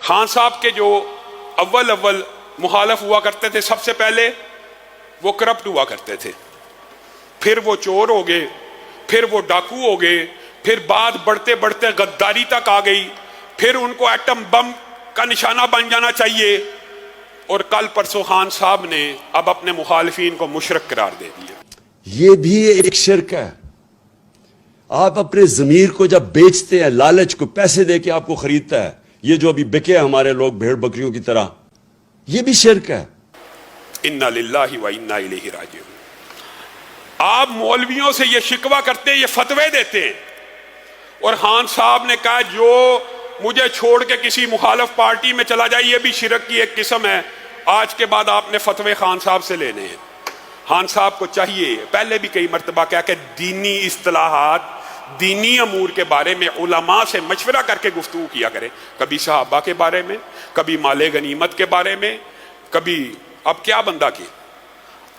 خان صاحب کے جو اول مخالف ہوا کرتے تھے، سب سے پہلے وہ کرپٹ ہوا کرتے تھے، پھر وہ چور ہو گئے، پھر وہ ڈاکو ہو گئے، پھر بات بڑھتے بڑھتے غداری تک آ گئی، پھر ان کو ایٹم بم کا نشانہ بن جانا چاہیے، اور کل پرسوں خان صاحب نے اب اپنے مخالفین کو مشرک قرار دے دیا۔ یہ بھی ایک شرک ہے۔ آپ اپنے ضمیر کو جب بیچتے ہیں، لالچ کو پیسے دے کے آپ کو خریدتا ہے، یہ جو ابھی بکے ہمارے لوگ بھیڑ بکریوں کی طرح، یہ بھی شرک ہے۔ انا للہ و انا الیہ راجعون۔ آپ مولویوں سے یہ شکوہ کرتے ہیں، یہ فتوے دیتے ہیں، اور خان صاحب نے کہا جو مجھے چھوڑ کے کسی مخالف پارٹی میں چلا جائے، یہ بھی شرک کی ایک قسم ہے۔ آج کے بعد آپ نے فتوے خان صاحب سے لینے ہیں۔ خان صاحب کو چاہیے، پہلے بھی کئی مرتبہ کہا کہ دینی اصطلاحات، دینی امور کے بارے میں علماء سے مشورہ کر کے گفتگو کیا کرے، کبھی صحابہ کے بارے میں، کبھی مال غنیمت کے بارے میں، کبھی اب کیا بندہ کی۔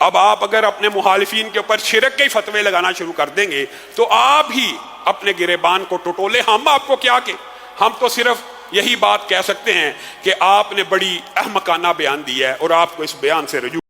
اب آپ اگر اپنے مخالفین کے اوپر شرک کے فتوے لگانا شروع کر دیں گے تو آپ ہی اپنے گریبان کو ٹٹولے۔ ہم آپ کو کیا کہ ہم تو صرف یہی بات کہہ سکتے ہیں کہ آپ نے بڑی احمقانہ بیان دیا ہے، اور آپ کو اس بیان سے رجوع